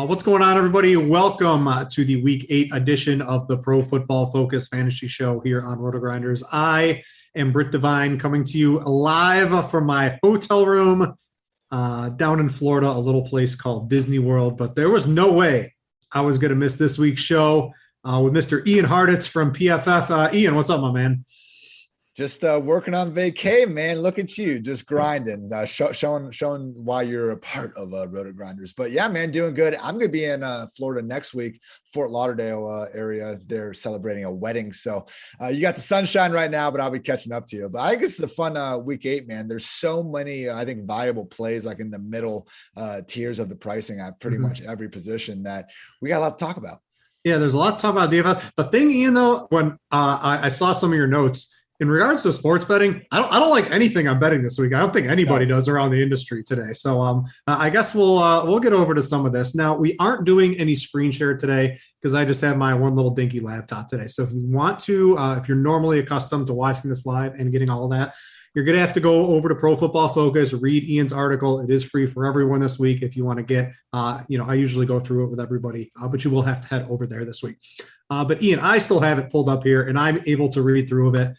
What's going on, everybody? Welcome to the Week 8 edition of the Pro Football Focus Fantasy Show here on RotoGrinders. I am Brit Devine, coming to you live from my hotel room down in Florida, a little place called Disney World. But there was no way I was going to miss this week's show with Mr. Ian Hartitz from PFF. Ian, what's up, my man? Just working on vacay, man. Look at you, just grinding, showing why you're a part of RotoGrinders. But yeah, man, doing good. I'm gonna be in Florida next week, Fort Lauderdale area. They're celebrating a wedding, so you got the sunshine right now, but I'll be catching up to you. But I guess it's a fun Week 8, man. There's so many, I think, viable plays like in the middle tiers of the pricing at pretty much every position that we got a lot to talk about. Yeah, there's a lot to talk about DFS. The thing, Ian, though, when I saw some of your notes. In regards to sports betting, I don't like anything I'm betting this week. I don't think anybody does around the industry today. So I guess we'll get over to some of this. Now, we aren't doing any screen share today because I just have my one little dinky laptop today. So if you want to, if you're normally accustomed to watching this live and getting all of that, you're going to have to go over to Pro Football Focus, read Ian's article. It is free for everyone this week if you want to get, I usually go through it with everybody, but you will have to head over there this week. But Ian, I still have it pulled up here and I'm able to read through of it.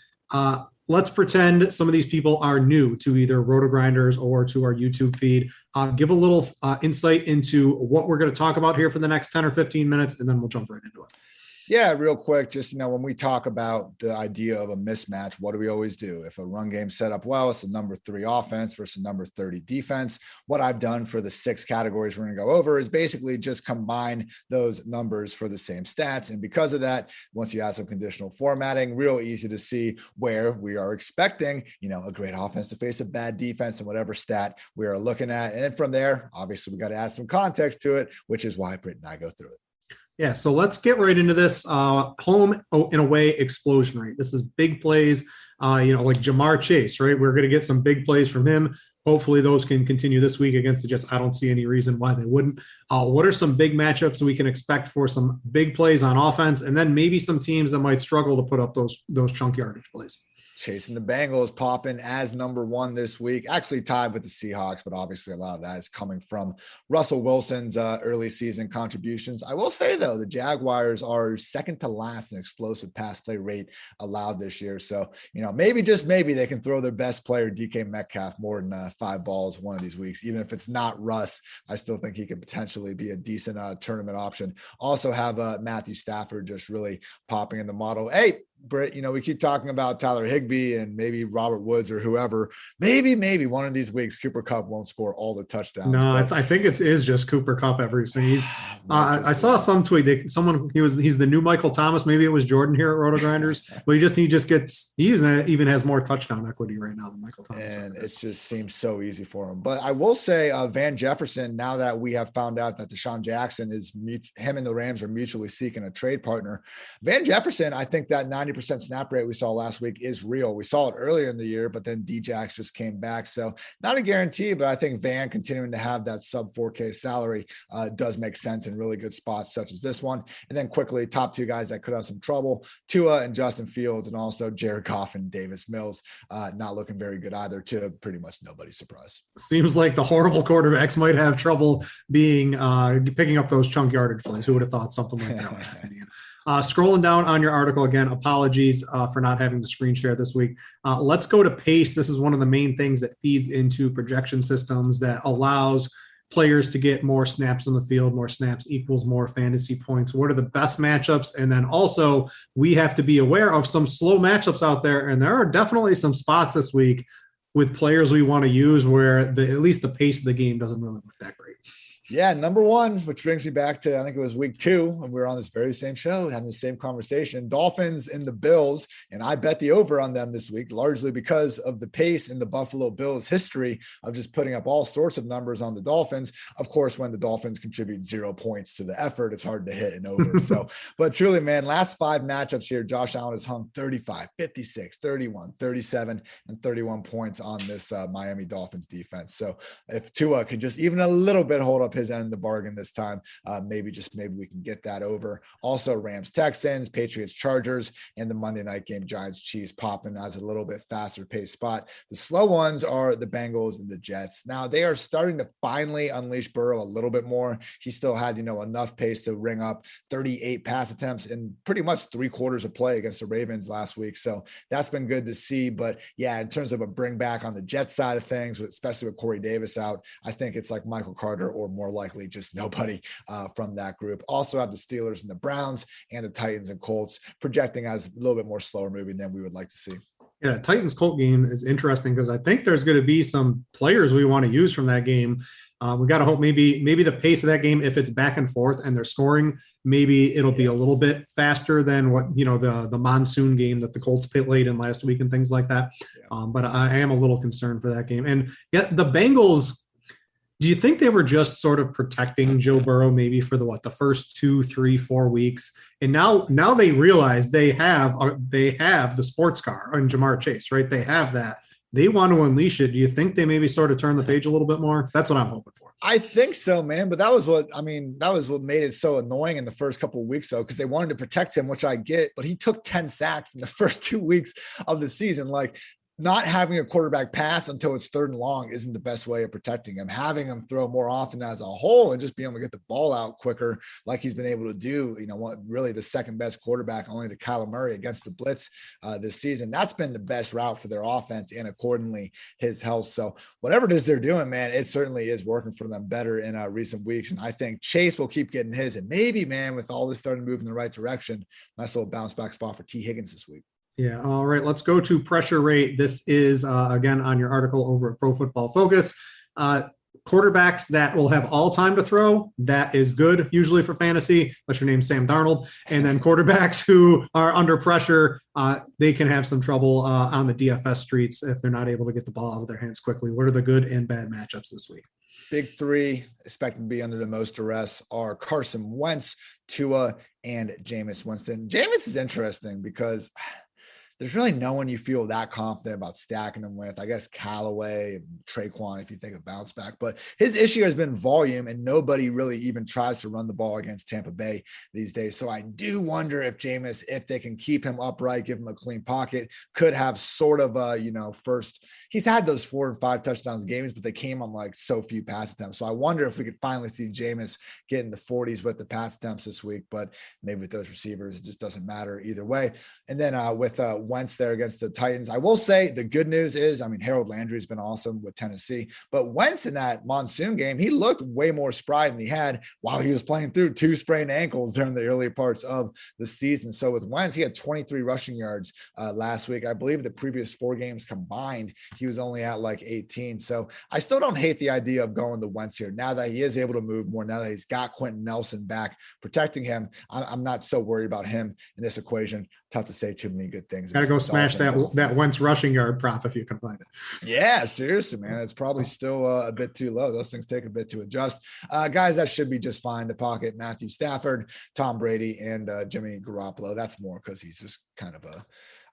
Let's pretend some of these people are new to either RotoGrinders or to our YouTube feed. Give a little insight into what we're going to talk about here for the next 10 or 15 minutes, and then we'll jump right into it. Yeah, real quick, just, when we talk about the idea of a mismatch, what do we always do? If a run game set up well, it's a number 3 offense versus number 30 defense. What I've done for the 6 categories we're going to go over is basically just combine those numbers for the same stats. And because of that, once you add some conditional formatting, real easy to see where we are expecting, a great offense to face a bad defense and whatever stat we are looking at. And then from there, obviously, we got to add some context to it, which is why Britt and I go through it. Yeah, so let's get right into this home and away explosion rate. This is big plays, like Jamar Chase, right? We're going to get some big plays from him. Hopefully those can continue this week against the Jets. I don't see any reason why they wouldn't. What are some big matchups we can expect for some big plays on offense? And then maybe some teams that might struggle to put up those chunk yardage plays. Chasing the Bengals, popping as number 1 this week, actually tied with the Seahawks, but obviously a lot of that is coming from Russell Wilson's early season contributions. I will say, though, the Jaguars are second to last in explosive pass play rate allowed this year. So, maybe, just maybe, they can throw their best player, DK Metcalf, more than 5 balls one of these weeks. Even if it's not Russ, I still think he could potentially be a decent tournament option. Also have Matthew Stafford just really popping in the model. Hey, Britt, we keep talking about Tyler Higbee and maybe Robert Woods or whoever. Maybe one of these weeks Cooper Kupp won't score all the touchdowns. No, I think it is just Cooper Kupp every season. I saw some tweet that he's the new Michael Thomas. Maybe it was Jordan here at RotoGrinders, but he even has more touchdown equity right now than Michael Thomas. And it just seems so easy for him. But I will say Van Jefferson, now that we have found out that Deshaun Jackson him and the Rams are mutually seeking a trade partner. Van Jefferson, I think that 90% snap rate we saw last week is real. We saw it earlier in the year, but then Djax just came back. So not a guarantee, but I think Van continuing to have that sub 4K salary does make sense in really good spots such as this one. And then quickly, top 2 guys that could have some trouble, Tua and Justin Fields, and also Jared Goff and Davis Mills, not looking very good either, to pretty much nobody's surprise. Seems like the horrible quarterbacks might have trouble picking up those chunk yardage plays. Who would have thought something like that would happen? Scrolling down on your article again, apologies for not having the screen share this week. Let's go to pace. This is one of the main things that feeds into projection systems that allows players to get more snaps on the field. More snaps equals more fantasy points. What are the best matchups? And then also we have to be aware of some slow matchups out there. And there are definitely some spots this week with players we want to use where at least the pace of the game doesn't really look that great. Yeah, number 1, which brings me back to, I think it was week 2, and we were on this very same show, having the same conversation. Dolphins and the Bills, and I bet the over on them this week, largely because of the pace and the Buffalo Bills history of just putting up all sorts of numbers on the Dolphins. Of course, when the Dolphins contribute 0 points to the effort, it's hard to hit an over. So, but truly, man, last 5 matchups here, Josh Allen has hung 35, 56, 31, 37, and 31 points on this Miami Dolphins defense. So if Tua can just even a little bit hold up his end of the bargain this time. Maybe we can get that over. Also, Rams, Texans, Patriots, Chargers, and the Monday night game, Giants, Chiefs, popping as a little bit faster paced spot. The slow ones are the Bengals and the Jets. Now they are starting to finally unleash Burrow a little bit more. He still had, enough pace to ring up 38 pass attempts in pretty much 3/4 of play against the Ravens last week. So that's been good to see. But yeah, in terms of a bring back on the Jets side of things, especially with Corey Davis out, I think it's like Michael Carter or more likely just nobody from that group. Also have the Steelers and the Browns and the Titans and Colts projecting as a little bit more slower moving than we would like to see. Yeah, Titans Colt game is interesting because I think there's going to be some players we want to use from that game. We got to hope maybe the pace of that game, if it's back and forth and they're scoring, maybe it'll be a little bit faster than what, the monsoon game that the Colts played in last week and things like that. Yeah. But I am a little concerned for that game. And yet the Bengals, do you think they were just sort of protecting Joe Burrow maybe for the first 2, 3, 4 weeks? And now they realize they have the sports car on Jamar Chase, right? They have that. They want to unleash it. Do you think they maybe sort of turn the page a little bit more? That's what I'm hoping for. I think so, man. But that was what made it so annoying in the first couple of weeks, though, because they wanted to protect him, which I get. But he took 10 sacks in the first 2 weeks of the season. Like, not having a quarterback pass until it's 3rd and long isn't the best way of protecting him. Having him throw more often as a whole and just being able to get the ball out quicker, like he's been able to do, really the second best quarterback only to Kyler Murray against the blitz this season. That's been the best route for their offense and accordingly his health. So whatever it is they're doing, man, it certainly is working for them better in recent weeks. And I think Chase will keep getting his. And maybe, man, with all this starting to move in the right direction, nice little bounce back spot for T. Higgins this week. Yeah. All right. Let's go to pressure rate. This is, again, on your article over at Pro Football Focus. Quarterbacks that will have all time to throw, that is good usually for fantasy, unless your name's Sam Darnold. And then quarterbacks who are under pressure, they can have some trouble on the DFS streets if they're not able to get the ball out of their hands quickly. What are the good and bad matchups this week? Big three expected to be under the most duress are Carson Wentz, Tua, and Jameis Winston. Jameis is interesting because there's really no one you feel that confident about stacking them with. I guess Callaway and Traquan, if you think of bounce back. But his issue has been volume, and nobody really even tries to run the ball against Tampa Bay these days. So I do wonder if Jameis, if they can keep him upright, give him a clean pocket, could have sort of a, first. He's had those 4 and 5 touchdowns games, but they came on like so few pass attempts. So I wonder if we could finally see Jameis get in the 40s with the pass attempts this week. But maybe with those receivers, it just doesn't matter either way. And then with Wentz there against the Titans, I will say the good news is, Harold Landry's been awesome with Tennessee, but Wentz in that monsoon game, he looked way more spry than he had while he was playing through 2 sprained ankles during the early parts of the season. So with Wentz, he had 23 rushing yards last week. I believe the previous 4 games combined, he was only at like 18. So I still don't hate the idea of going to Wentz here. Now that he is able to move more, now that he's got Quentin Nelson back protecting him, I'm not so worried about him in this equation. Tough to say too many good things. Got to go smash that Wentz rushing yard prop if you can find it. Yeah, seriously, man. It's probably still a bit too low. Those things take a bit to adjust. Guys, that should be just fine to pocket Matthew Stafford, Tom Brady, and Jimmy Garoppolo. That's more because he's just kind of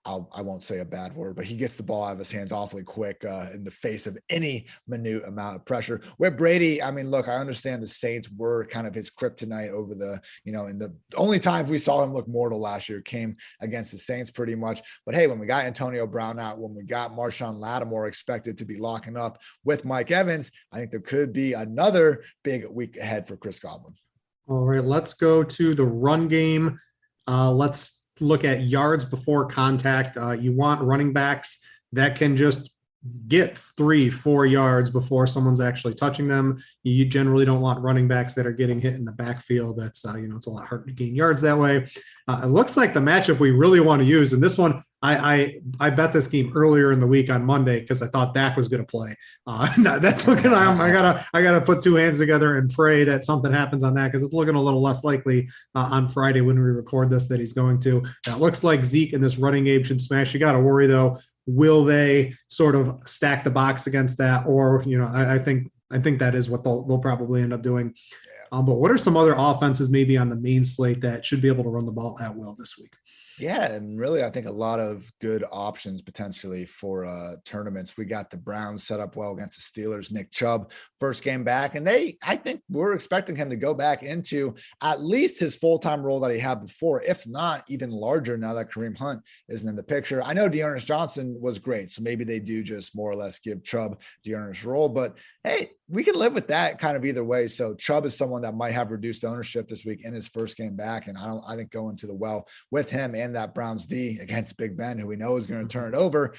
I won't say a bad word, but he gets the ball out of his hands awfully quick in the face of any minute amount of pressure. With Brady, look, I understand the Saints were kind of his kryptonite over the, in the only times we saw him look mortal last year came against the Saints pretty much. But hey, when we got Antonio Brown out, when we got Marshawn Lattimore expected to be locking up with Mike Evans, I think there could be another big week ahead for Chris Godwin. All right, let's go to the run game. Let's look at yards before contact. You want running backs that can just get 3-4 yards before someone's actually touching them. You generally don't want running backs that are getting hit in the backfield. That's it's a lot harder to gain yards that way. It looks like the matchup we really want to use, and this one I bet this game earlier in the week on Monday because I thought Dak was going to play. That's looking. I gotta put 2 hands together and pray that something happens on that because it's looking a little less likely on Friday when we record this that he's going to. It looks like Zeke in this running game should smash. You got to worry though. Will they sort of stack the box against that, or I think that is what they'll probably end up doing. But what are some other offenses maybe on the main slate that should be able to run the ball at will this week? Yeah, and really, I think a lot of good options potentially for tournaments. We got the Browns set up well against the Steelers. Nick Chubb, first game back, and I think we're expecting him to go back into at least his full-time role that he had before, if not even larger now that Kareem Hunt isn't in the picture. I know Dearness Johnson was great, so maybe they do just more or less give Chubb Dearness' role, but hey, we can live with that kind of either way. So Chubb is someone that might have reduced ownership this week in his first game back, and I think going to the well with him and that Browns D against Big Ben, who we know is going to turn it over,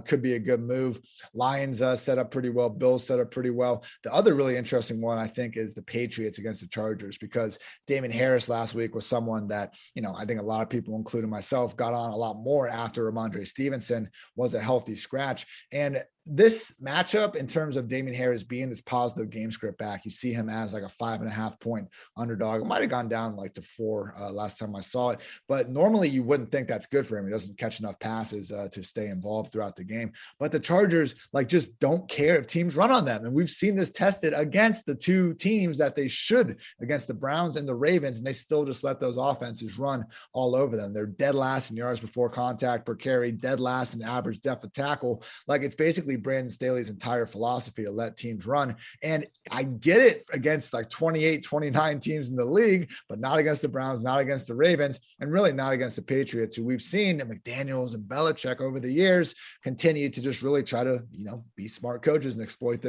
could be a good move. Lions set up pretty well. Bills set up pretty well. The other really interesting one, I think, is the Patriots against the Chargers, because Damon Harris last week was someone that, I think a lot of people, including myself, got on a lot more after Ramondre Stevenson was a healthy scratch. And this matchup, in terms of Damien Harris being this positive game script back, you see him as like a 5.5 point underdog. It might have gone down like to 4 last time I saw it, but normally you wouldn't think that's good for him. He doesn't catch enough passes to stay involved throughout the game. But the Chargers just don't care if teams run on them, and we've seen this tested against the two teams that they should, against the Browns and the Ravens, and they still just let those offenses run all over them. They're dead last in yards before contact per carry, dead last in average depth of tackle. Like, it's basically Brandon Staley's entire philosophy to let teams run. And I get it against like 28, 29 teams in the league, but not against the Browns, not against the Ravens, and really not against the Patriots, who we've seen McDaniels and Belichick over the years continue to just really try to, be smart coaches and exploit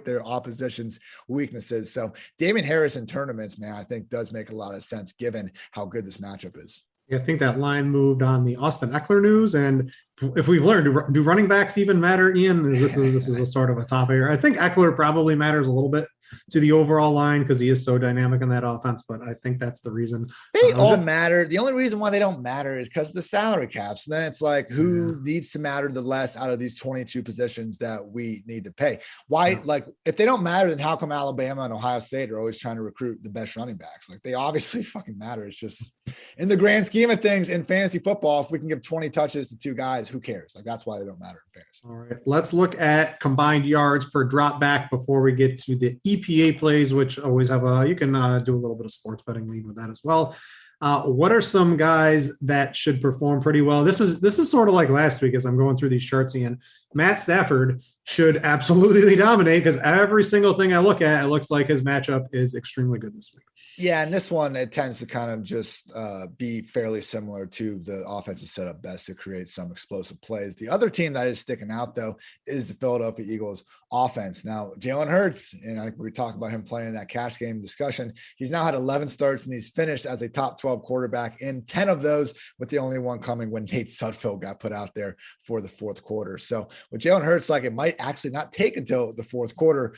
their opposition's weaknesses. So Damon Harris in tournaments, man, I think does make a lot of sense given how good this matchup is. I think that line moved on the Austin Eckler news. And if we've learned, do running backs even matter, Ian? This is a sort of a topic here. I think Eckler probably matters a little bit to the overall line because he is so dynamic in that offense, but I think that's the reason. They all matter. The only reason why they don't matter is because of the salary caps. And then it's like, who needs to matter the less out of these 22 positions that we need to pay? Why, like, if they don't matter, then how come Alabama and Ohio State are always trying to recruit the best running backs? Like, they obviously fucking matter. It's just, in the grand scheme of things in fantasy football, if we can give 20 touches to two guys, who cares? Like, that's why they don't matter in fantasy. All right, let's look at combined yards per drop back before we get to the EPA plays, which always have you can do a little bit of sports betting lead with that as well. What are some guys that should perform pretty well? This is sort of like last week as I'm going through these charts, and Matt Stafford should absolutely dominate because every single thing I look at, it looks like his matchup is extremely good this week. Yeah, and this one, it tends to kind of just be fairly similar to the offensive setup best to create some explosive plays. The other team that is sticking out, though, is the Philadelphia Eagles offense. Now, Jalen Hurts, and I think we talked about him playing in that cash game discussion. He's now had 11 starts, and he's finished as a top 12 quarterback in 10 of those, with the only one coming when Nate Sudfeld got put out there for the fourth quarter. So with Jalen Hurts, like, it might actually not take until the fourth quarter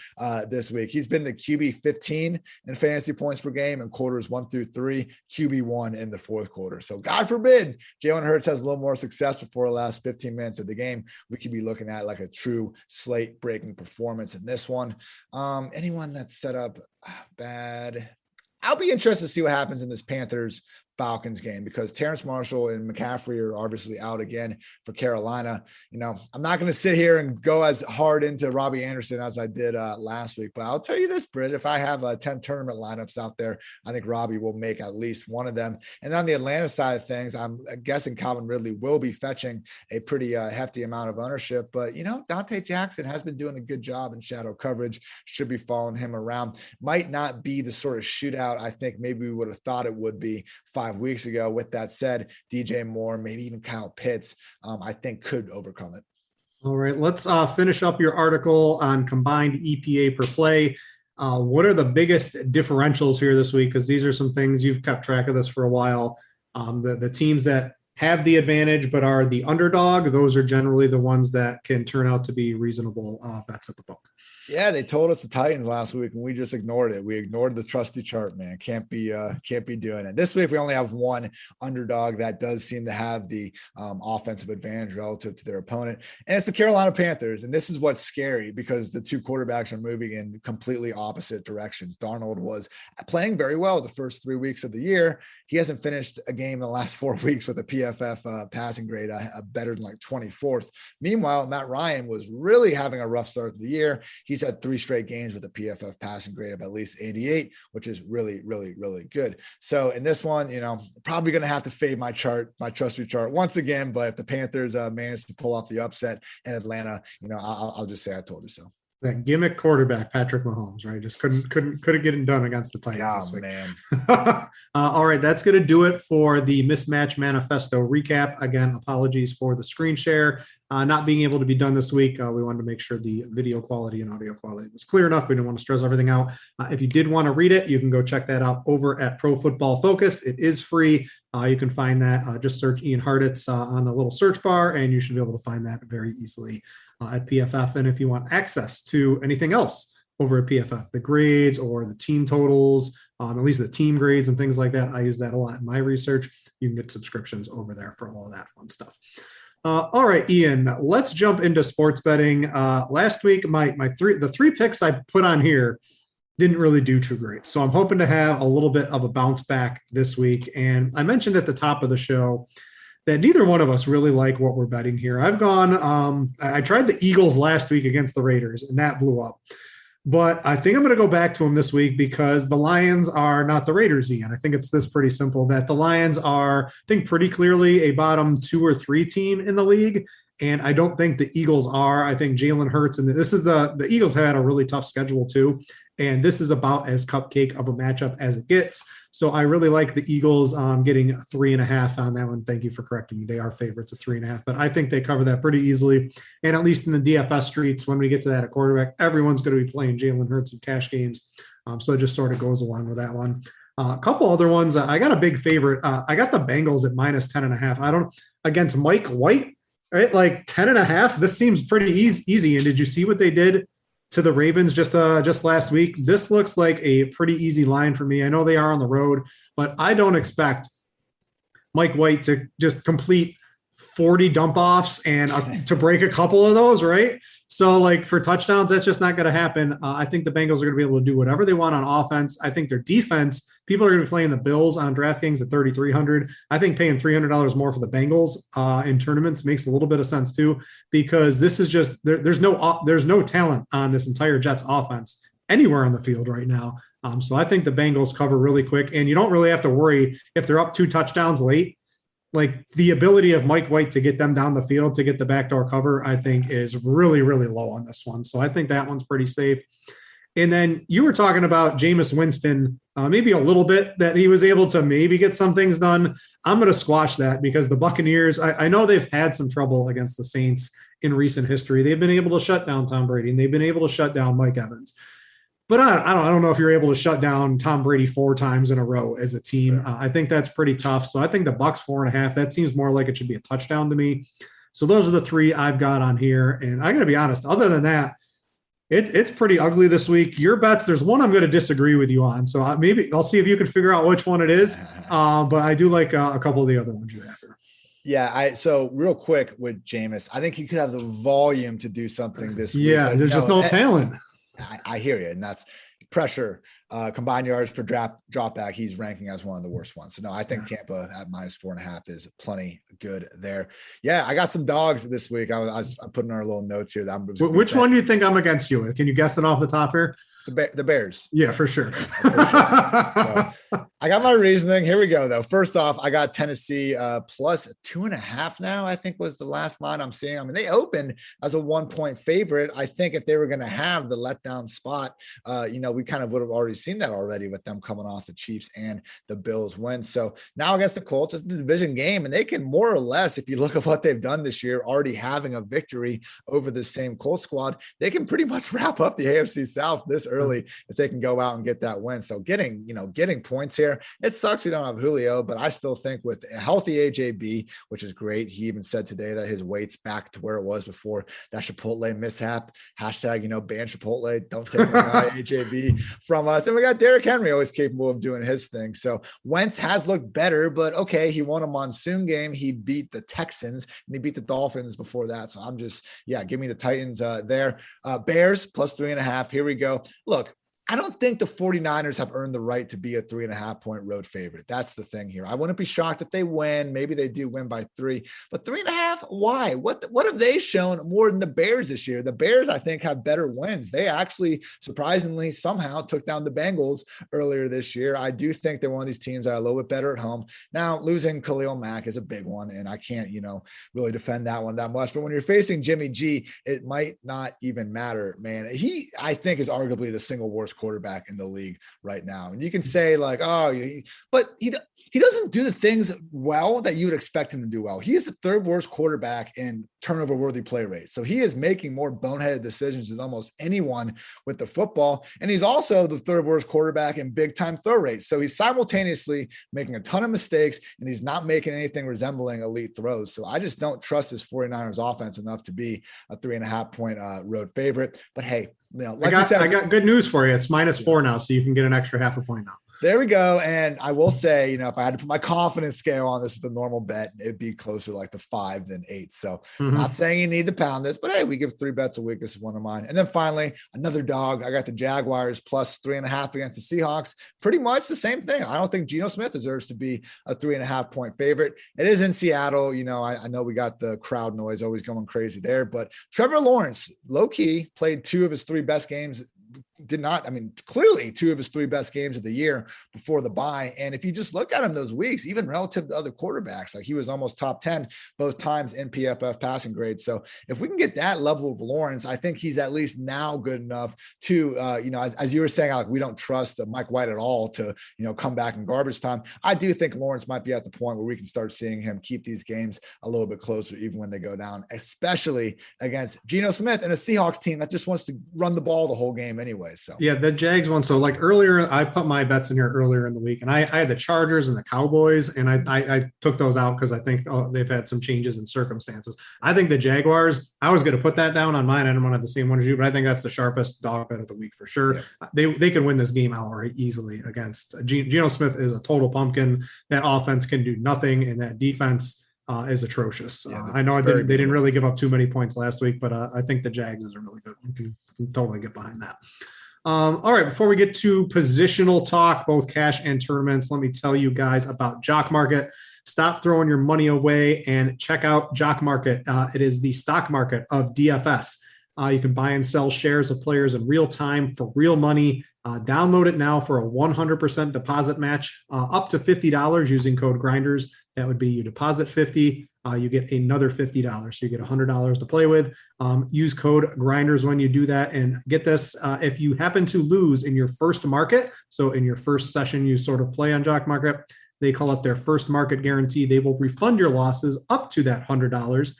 this week. He's been the QB 15 in fantasy points per game in quarters 1 through 3, QB1 in the fourth quarter. So God forbid Jalen Hurts has a little more success before the last 15 minutes of the game. We could be looking at like a true slate breaking performance in this one. Anyone that's set up bad, I'll be interested to see what happens in this Panthers Falcons game, because Terrence Marshall and McCaffrey are obviously out again for Carolina. I'm not going to sit here and go as hard into Robbie Anderson as I did last week, but I'll tell you this, Britt, if I have 10 tournament lineups out there, I think Robbie will make at least one of them. And on the Atlanta side of things, I'm guessing Calvin Ridley will be fetching a pretty hefty amount of ownership, but Dante Jackson has been doing a good job in shadow coverage, should be following him around. Might not be the sort of shootout I think maybe we would have thought it would be 5 weeks ago. With that said, DJ Moore, maybe even Kyle Pitts, I think could overcome it. All right, let's finish up your article on combined EPA per play. What are the biggest differentials here this week? Because these are some things you've kept track of this for a while. The teams that have the advantage but are the underdog, those are generally the ones that can turn out to be reasonable bets at the book. Yeah, they told us the Titans last week and we just ignored it. We ignored the trusty chart, man. Can't be doing it. This week we only have one underdog that does seem to have the offensive advantage relative to their opponent, and it's the Carolina Panthers. And this is what's scary because the two quarterbacks are moving in completely opposite directions. Darnold was playing very well the first 3 weeks of the year. He hasn't finished a game in the last 4 weeks with a PFF passing grade better than like 24th. Meanwhile, Matt Ryan was really having a rough start of the year. he's had 3 straight games with a PFF passing grade of at least 88, which is really, really, really good. So in this one, probably going to have to fade my trustee chart once again, but if the Panthers manage to pull off the upset in Atlanta, I'll just say I told you so. That gimmick quarterback, Patrick Mahomes, right? Just couldn't get it done against the Titans this week. Man. All right, that's going to do it for the Mismatch Manifesto recap. Again, apologies for the screen share not being able to be done this week. We wanted to make sure the video quality and audio quality was clear enough. We didn't want to stress everything out. If you did want to read it, you can go check that out over at Pro Football Focus. It is free. You can find that. Just search Ian Hartitz on the little search bar, and you should be able to find that very easily at PFF. And if you want access to anything else over at PFF, the grades or the team totals, at least the team grades and things like that, I use that a lot in my research. You can get subscriptions over there for all of that fun stuff. All right, Ian, let's jump into sports betting. Last week, the three picks I put on here didn't really do too great. So I'm hoping to have a little bit of a bounce back this week. And I mentioned at the top of the show that neither one of us really like what we're betting here. I've gone, I tried the Eagles last week against the Raiders, and that blew up. But I think I'm going to go back to them this week because the Lions are not the Raiders, Ian. I think it's this pretty simple that the Lions are, I think, pretty clearly a bottom 2 or 3 team in the league. And I don't think the Eagles are. I think Jalen Hurts, and this is the Eagles had a really tough schedule too. And this is about as cupcake of a matchup as it gets. So I really like the Eagles getting 3.5 on that one. Thank you for correcting me. They are favorites at 3.5, but I think they cover that pretty easily. And at least in the DFS streets, when we get to that at quarterback, everyone's going to be playing Jalen Hurts in cash games. So it just sort of goes along with that one. A couple other ones. I got a big favorite. I got the Bengals at -10.5. Against Mike White, right? Like 10.5. This seems pretty easy. And did you see what they did to the Ravens just last week? This looks like a pretty easy line for me. I know they are on the road, but I don't expect Mike White to just complete 40 dump offs and to break a couple of those, right? So like for touchdowns, that's just not going to happen. I think the Bengals are going to be able to do whatever they want on offense. I think their defense, people are going to be playing the Bills on DraftKings at $3,300. I think paying $300 more for the Bengals in tournaments makes a little bit of sense too, because this is just, there's no talent on this entire Jets offense anywhere on the field right now. So I think the Bengals cover really quick, and you don't really have to worry if they're up 2 touchdowns late. Like the ability of Mike White to get them down the field to get the backdoor cover, I think is really, really low on this one. So I think that one's pretty safe. And then you were talking about Jameis Winston, maybe a little bit that he was able to maybe get some things done. I'm going to squash that because the Buccaneers, I know they've had some trouble against the Saints in recent history. They've been able to shut down Tom Brady, and they've been able to shut down Mike Evans. But I don't know if you're able to shut down Tom Brady 4 times in a row as a team. I think that's pretty tough. So I think the Bucs 4.5, that seems more like it should be a touchdown to me. So those are the 3 I've got on here. And I'm going to be honest, other than that, it's pretty ugly this week. Your bets, there's one I'm going to disagree with you on. So maybe I'll see if you can figure out which one it is. But I do like a couple of the other ones you're after. Yeah, so real quick with Jameis, I think he could have the volume to do something this week. Yeah, there's just no talent. I hear you, and that's pressure. Combined yards per drop back, he's ranking as one of the worst ones. So no, I think Tampa at -4.5 is plenty good there. Yeah, I got some dogs this week. I'm putting our little notes here. Which one do you think I'm against you with? Can you guess it off the top here? The Bears. Yeah, for sure. So, I got my reasoning. Here we go, though. First off, I got Tennessee plus 2.5 now, I think was the last line I'm seeing. I mean, they opened as a 1-point favorite. I think if they were going to have the letdown spot, we kind of would have already seen that already with them coming off the Chiefs and the Bills win. So now against the Colts, it's the division game, and they can more or less, if you look at what they've done this year, already having a victory over the same Colts squad, they can pretty much wrap up the AFC South this early if they can go out and get that win. So getting points here. It sucks we don't have Julio, but I still think with a healthy AJB, which is great. He even said today that his weight's back to where it was before that Chipotle mishap. Hashtag, ban Chipotle. Don't take my guy AJB from us. And we got Derrick Henry, always capable of doing his thing. So Wentz has looked better, but okay, he won a monsoon game. He beat the Texans and he beat the Dolphins before that. So I'm just, give me the Titans there. Bears plus 3.5. Here we go. Look, I don't think the 49ers have earned the right to be a 3.5-point road favorite. That's the thing here. I wouldn't be shocked if they win. Maybe they do win by 3, but 3.5, why? What have they shown more than the Bears this year? The Bears, I think, have better wins. They actually, surprisingly, somehow took down the Bengals earlier this year. I do think they're one of these teams that are a little bit better at home. Now, losing Khalil Mack is a big one, and I can't, really defend that one that much. But when you're facing Jimmy G, it might not even matter, man. He, I think, is arguably the single worst quarterback in the league right now. And you can say like, but he doesn't do the things well that you would expect him to do well. He is the third worst quarterback in turnover worthy play rate. So he is making more boneheaded decisions than almost anyone with the football. And he's also the third worst quarterback in big time throw rate. So he's simultaneously making a ton of mistakes and he's not making anything resembling elite throws. So I just don't trust his 49ers offense enough to be a 3.5-point road favorite. But hey, like I got good news for you. It's -4 now, so you can get an extra 0.5 point now. There we go. And I will say, if I had to put my confidence scale on this with a normal bet, it'd be closer like to 5 than 8. So not saying you need to pound this, but hey, we give 3 bets a week. This is one of mine. And then finally, another dog. I got the Jaguars plus 3.5 against the Seahawks. Pretty much the same thing. I don't think Geno Smith deserves to be a 3.5-point favorite. It is in Seattle. I know we got the crowd noise always going crazy there, but Trevor Lawrence, low key, played 2 of his 3 best games. Clearly 2 of his 3 best games of the year before the bye. And if you just look at him those weeks, even relative to other quarterbacks, like he was almost top 10 both times in PFF passing grade. So if we can get that level of Lawrence, I think he's at least now good enough to, as you were saying, like we don't trust Mike White at all to, come back in garbage time. I do think Lawrence might be at the point where we can start seeing him keep these games a little bit closer, even when they go down, especially against Geno Smith and a Seahawks team that just wants to run the ball the whole game anyway. So yeah, the Jags one. So like earlier, I put my bets in here earlier in the week, and I had the Chargers and the Cowboys, and I took those out because I think they've had some changes in circumstances. I think the Jaguars, I was going to put that down on mine. I don't want to have the same one as you, but I think that's the sharpest dog bet of the week for sure. Yeah. They can win this game outright easily against Geno Smith is a total pumpkin. That offense can do nothing, and that defense is atrocious. I know they didn't really give up too many points last week, but I think the Jags is a really good one. Can totally get behind that. All right, before we get to positional talk, both cash and tournaments, let me tell you guys about Jock Market. Stop throwing your money away and check out Jock Market. It is the stock market of DFS. You can buy and sell shares of players in real time for real money. Download it now for a 100% deposit match up to $50 using code Grinders. That would be you deposit 50, you get another $50. So you get $100 to play with. Use code Grinders when you do that. And get this, if you happen to lose in your first market, so in your first session you sort of play on Jock Market, they call it their first market guarantee. They will refund your losses up to that $100.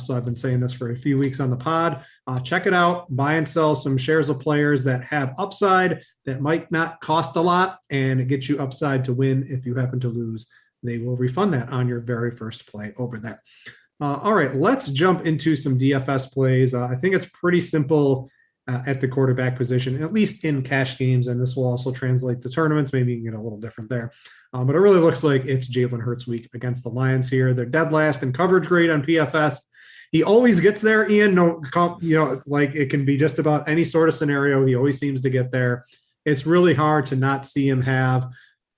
So I've been saying this for a few weeks on the pod. Check it out. Buy and sell some shares of players that have upside that might not cost a lot and get you upside to win. If you happen to lose, they will refund that on your very first play over there. All right, let's jump into some DFS plays. I think it's pretty simple at the quarterback position, at least in cash games, and this will also translate to tournaments. Maybe you can get a little different there. But it really looks like it's Jalen Hurts week against the Lions here. They're dead last in coverage grade on PFF. He always gets there, Ian. Like it can be just about any sort of scenario. He always seems to get there. It's really hard to not see him have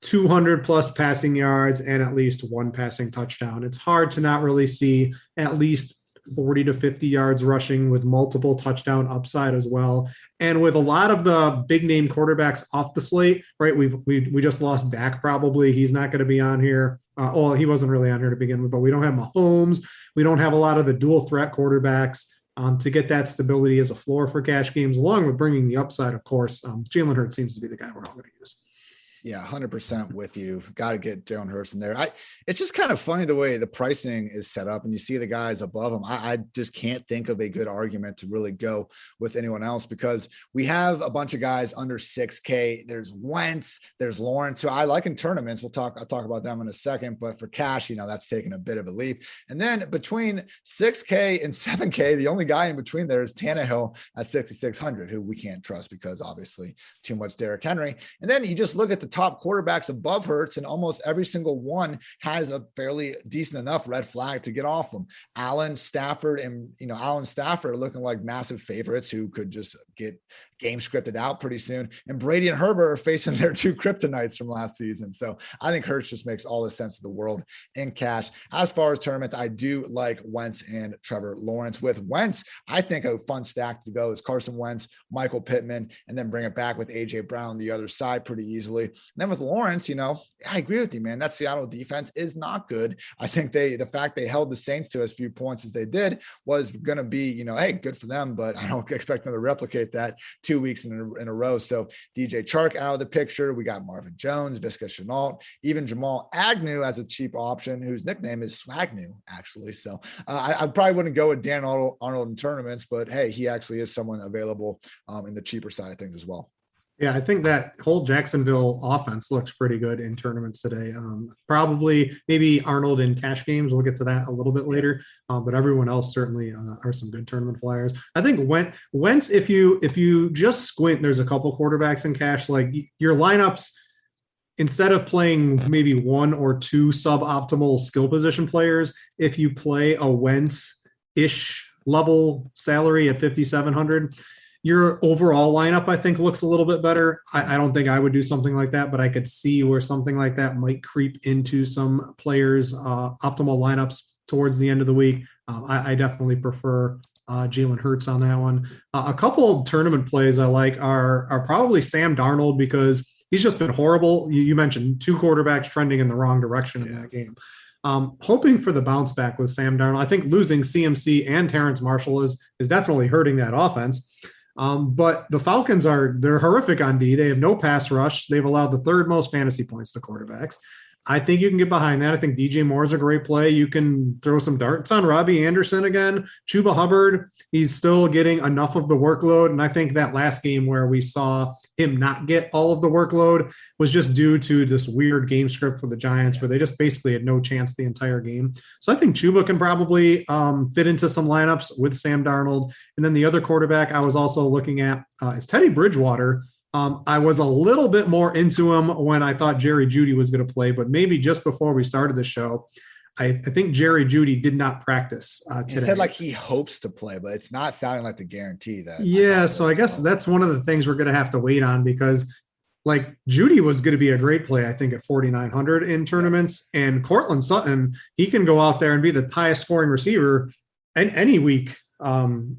200 plus passing yards and at least 1 passing touchdown. It's hard to not really see at least 40 to 50 yards rushing with multiple touchdown upside as well. And with a lot of the big name quarterbacks off the slate, right? We just lost Dak probably. He's not going to be on here. He wasn't really on here to begin with, but we don't have Mahomes. We don't have a lot of the dual threat quarterbacks to get that stability as a floor for cash games, along with bringing the upside, of course. Jalen Hurts seems to be the guy we're all going to use. Yeah, 100% with you. Got to get Jalen Hurts in there. It's just kind of funny the way the pricing is set up and you see the guys above him. I just can't think of a good argument to really go with anyone else because we have a bunch of guys under 6K. There's Wentz, there's Lawrence. So I like in tournaments. I'll talk about them in a second, but for cash, that's taking a bit of a leap. And then between 6K and 7K, the only guy in between there is Tannehill at 6,600, who we can't trust because obviously too much Derrick Henry. And then you just look at the top quarterbacks above Hurts, and almost every single one has a fairly decent enough red flag to get off them. Allen, Stafford are looking like massive favorites who could just get game scripted out pretty soon. And Brady and Herbert are facing their two kryptonites from last season. So I think Hurts just makes all the sense of the world in cash. As far as tournaments, I do like Wentz and Trevor Lawrence. With Wentz, I think a fun stack to go is Carson Wentz, Michael Pittman, and then bring it back with AJ Brown on the other side pretty easily. And then with Lawrence, I agree with you, man. That Seattle defense is not good. I think the fact they held the Saints to as few points as they did was going to be, hey, good for them, but I don't expect them to replicate that 2 weeks in a row. So DJ Chark out of the picture. We got Marvin Jones, Visca Chenault, even Jamal Agnew as a cheap option, whose nickname is Swagnew, actually. So I probably wouldn't go with Dan Arnold in tournaments, but hey, he actually is someone available in the cheaper side of things as well. Yeah, I think that whole Jacksonville offense looks pretty good in tournaments today. Probably maybe Arnold in cash games. We'll get to that a little bit later. But everyone else certainly are some good tournament flyers. I think Wentz, if you just squint, there's a couple quarterbacks in cash. Like your lineups, instead of playing maybe one or two suboptimal skill position players, if you play a Wentz-ish level salary at 5,700, your overall lineup, I think, looks a little bit better. I don't think I would do something like that, but I could see where something like that might creep into some players' optimal lineups towards the end of the week. I definitely prefer Jalen Hurts on that one. A couple of tournament plays I like are probably Sam Darnold, because he's just been horrible. You mentioned two quarterbacks trending in the wrong direction in that game. Hoping for the bounce back with Sam Darnold. I think losing CMC and Terrence Marshall is definitely hurting that offense. But the Falcons they're horrific on D. They have no pass rush. They've allowed the third most fantasy points to quarterbacks. I think you can get behind that. I think DJ Moore is a great play. You can throw some darts on Robbie Anderson again. Chuba Hubbard, he's still getting enough of the workload. And I think that last game where we saw him not get all of the workload was just due to this weird game script for the Giants where they just basically had no chance the entire game. So I think Chuba can probably fit into some lineups with Sam Darnold. And then the other quarterback I was also looking at is Teddy Bridgewater. I was a little bit more into him when I thought Jerry Jeudy was going to play, but maybe just before we started the show, I think Jerry Jeudy did not practice today. He said like he hopes to play, but it's not sounding like the guarantee that. Yeah, so I guess that's one of the things we're going to have to wait on, because like Jeudy was going to be a great play, I think, at 4,900 in tournaments, and Cortland Sutton, he can go out there and be the highest scoring receiver any week.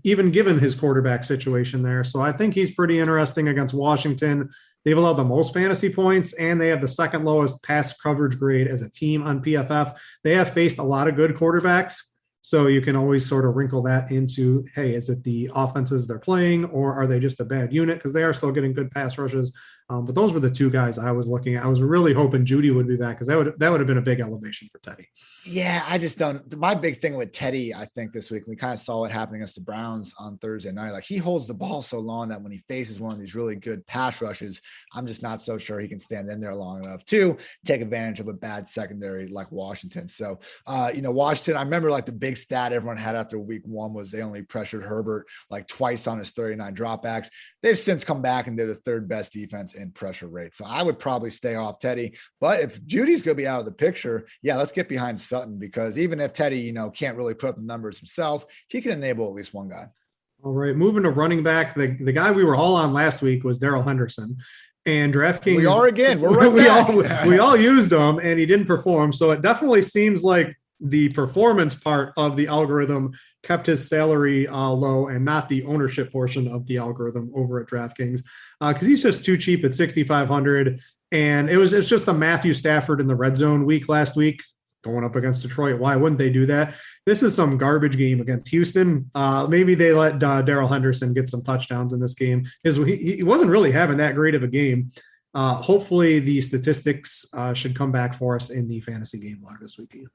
Even given his quarterback situation there. So I think he's pretty interesting against Washington. They've allowed the most fantasy points, and they have the second lowest pass coverage grade as a team on PFF. They have faced a lot of good quarterbacks, so you can always sort of wrinkle that into, hey, is it the offenses they're playing, or are they just a bad unit? Because they are still getting good pass rushes. But those were the two guys I was looking at. I was really hoping Jeudy would be back, because that would have been a big elevation for Teddy. Yeah, I just don't. My big thing with Teddy, I think this week, we kind of saw it happening against the Browns on Thursday night. Like, he holds the ball so long that when he faces one of these really good pass rushes, I'm just not so sure he can stand in there long enough to take advantage of a bad secondary like Washington. So, Washington, I remember like the big stat everyone had after week one was they only pressured Herbert like twice on his 39 dropbacks. They've since come back and they're the third best defense in pressure rate. So I would probably stay off Teddy. But if Judy's going to be out of the picture, yeah, let's get behind Sutton, because even if Teddy, can't really put up the numbers himself, he can enable at least one guy. All right, moving to running back. The guy we were all on last week was Darrell Henderson. And DraftKings, we are again. We're right we all used him, and he didn't perform. So it definitely seems like the performance part of the algorithm kept his salary low, and not the ownership portion of the algorithm over at DraftKings, because he's just too cheap at 6,500. And it's just the Matthew Stafford in the red zone week last week going up against Detroit. Why wouldn't they do that? This is some garbage game against Houston. Maybe they let Darrell Henderson get some touchdowns in this game, because he wasn't really having that great of a game. Hopefully the statistics should come back for us in the fantasy game log this weekend.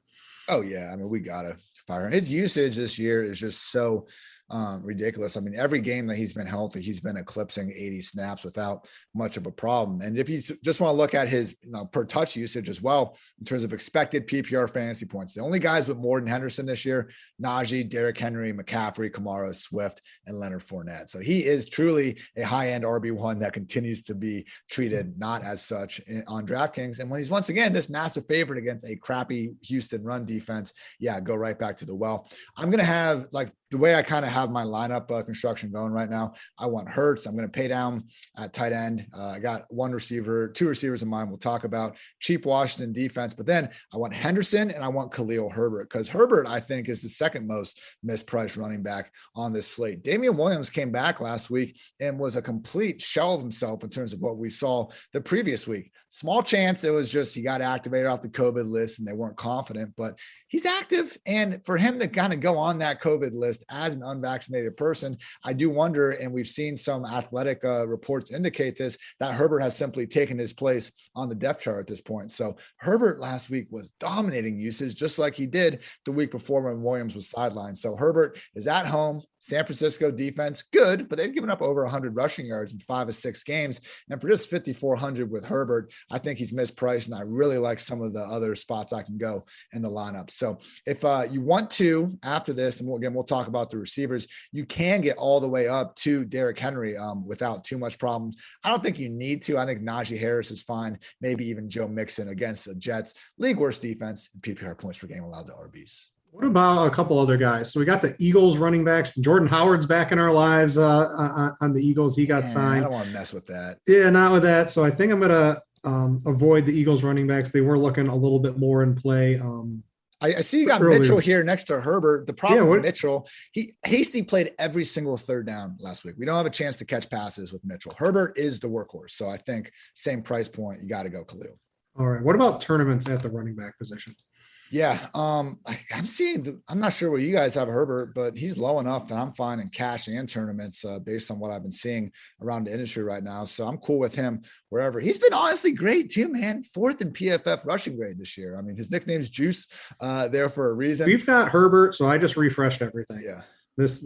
Oh yeah, I mean, we gotta fire him. His usage this year is just so ridiculous. I mean, every game that he's been healthy, he's been eclipsing 80 snaps without much of a problem. And if you just want to look at his per touch usage as well, in terms of expected PPR fantasy points, the only guys with more than Henderson this year: Najee, Derrick Henry, McCaffrey, Kamara, Swift, and Leonard Fournette. So he is truly a high-end RB1 that continues to be treated not as such on DraftKings. And when he's once again this massive favorite against a crappy Houston run defense, yeah, go right back to the well. I'm going to have, like, the way I kind of have my lineup construction going right now. I want Hurts. I'm going to pay down at tight end. I got two receivers in mind we'll talk about. Cheap Washington defense. But then I want Henderson and I want Khalil Herbert, because Herbert, I think, is the second most mispriced running back on this slate. Damian Williams came back last week and was a complete shell of himself in terms of what we saw the previous week. Small chance it was just he got activated off the COVID list and they weren't confident, but he's active. And for him to kind of go on that COVID list as an unvaccinated person, I do wonder, and we've seen some athletic reports indicate this, that Herbert has simply taken his place on the depth chart at this point. So Herbert last week was dominating usage, just like he did the week before when Williams was sidelined. So Herbert is at home. San Francisco defense, good, but they've given up over 100 rushing yards in 5 of 6 games. And for just 5,400 with Herbert, I think he's mispriced, and I really like some of the other spots I can go in the lineup. So if you want to, after this, and we'll talk about the receivers, you can get all the way up to Derrick Henry without too much problems. I don't think you need to. I think Najee Harris is fine. Maybe even Joe Mixon against the Jets. League worst defense and PPR points per game allowed to RBs. What about a couple other guys? So we got the Eagles running backs. Jordan Howard's back in our lives on the Eagles. He got signed. I don't want to mess with that. Yeah, not with that. So I think I'm going to avoid the Eagles running backs. They were looking a little bit more in play. I see you got earlier. Mitchell here next to Herbert. The problem with Mitchell, Hasty played every single third down last week. We don't have a chance to catch passes with Mitchell. Herbert is the workhorse. So I think same price point, you got to go Khalil. All right. What about tournaments at the running back position? Yeah, I'm not sure where you guys have Herbert, but he's low enough that I'm fine in cash and tournaments based on what I've been seeing around the industry right now. So I'm cool with him wherever. He's been honestly great too, man. 4th in PFF rushing grade this year. I mean, his nickname's Juice there for a reason. We've got Herbert, so I just refreshed everything. Yeah.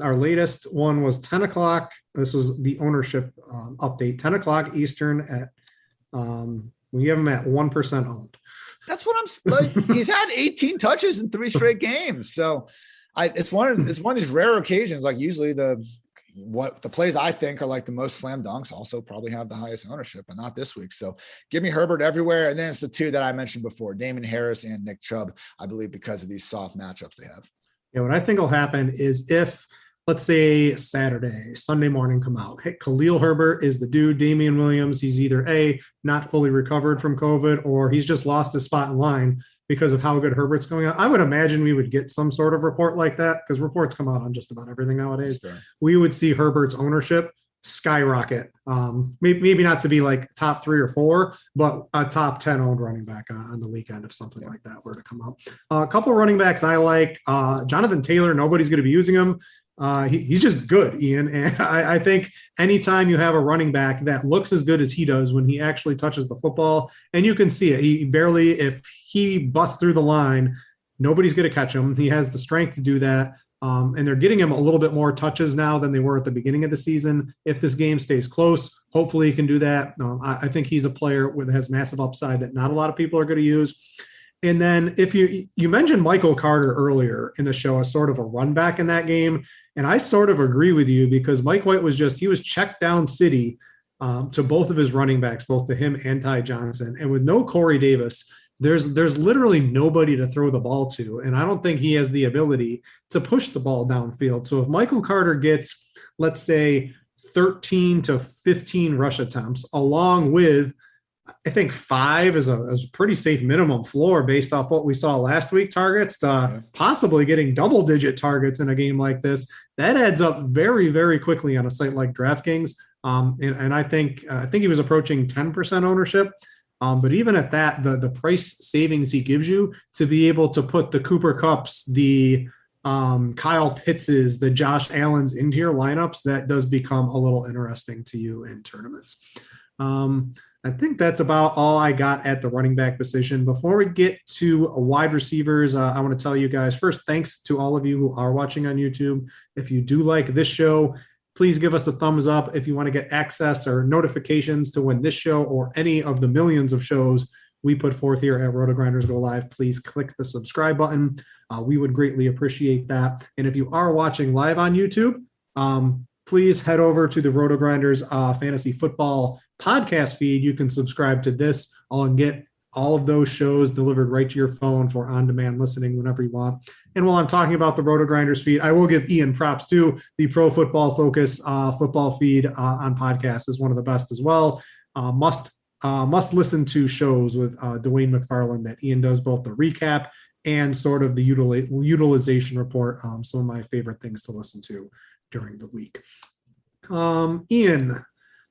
Our latest one was 10 o'clock. This was the ownership update, 10 o'clock Eastern at we have him at 1% owned. That's what I'm like. He's had 18 touches in 3 straight games. So it's one of these rare occasions. Like usually the plays I think are like the most slam dunks also probably have the highest ownership, but not this week. So give me Herbert everywhere. And then it's the 2 that I mentioned before, Damon Harris and Nick Chubb, I believe, because of these soft matchups they have. Yeah. What I think will happen is if, let's say Sunday morning come out, hey, Khalil Herbert is the dude, Damian Williams, he's either not fully recovered from COVID, or he's just lost his spot in line because of how good Herbert's going on. I would imagine we would get some sort of report like that, because reports come out on just about everything nowadays. Sure. We would see Herbert's ownership skyrocket. Maybe not to be like top 3 or 4, but a top 10 owned running back on the weekend if something like that were to come out. A couple of running backs I like. Jonathan Taylor, nobody's going to be using him. He's just good, Ian. And I think anytime you have a running back that looks as good as he does when he actually touches the football, and you can see it, if he busts through the line, nobody's going to catch him. He has the strength to do that. And they're getting him a little bit more touches now than they were at the beginning of the season. If this game stays close, hopefully he can do that. I think he's a player that has massive upside that not a lot of people are going to use. And then if you mentioned Michael Carter earlier in the show as sort of a run back in that game. And I sort of agree with you, because Mike White was checked down city to both of his running backs, both to him and Ty Johnson. And with no Corey Davis, there's literally nobody to throw the ball to. And I don't think he has the ability to push the ball downfield. So if Michael Carter gets, let's say, 13 to 15 rush attempts, along with, I think 5 is a pretty safe minimum floor based off what we saw last week, targets, possibly getting double-digit targets in a game like this, that adds up very, very quickly on a site like DraftKings. And I think he was approaching 10% ownership. But even at that, the price savings he gives you to be able to put the Cooper Kupps, the Kyle Pittses, the Josh Allens into your lineups, that does become a little interesting to you in tournaments. I think that's about all I got at the running back position. Before we get to wide receivers, I want to tell you guys first, thanks to all of you who are watching on YouTube. If you do like this show, please give us a thumbs up. If you want to get access or notifications to when this show or any of the millions of shows we put forth here at RotoGrinders go live, please click the subscribe button. We would greatly appreciate that. And if you are watching live on YouTube, please head over to the RotoGrinders Fantasy Football podcast feed. You can subscribe to this and get all of those shows delivered right to your phone for on-demand listening whenever you want. And while I'm talking about the RotoGrinders feed, I will give Ian props too. The Pro Football Focus football feed on podcast is one of the best as well. Must listen to shows with Dwayne McFarland that Ian does both the recap and sort of the utilization report. Some of my favorite things to listen to during the week. Ian,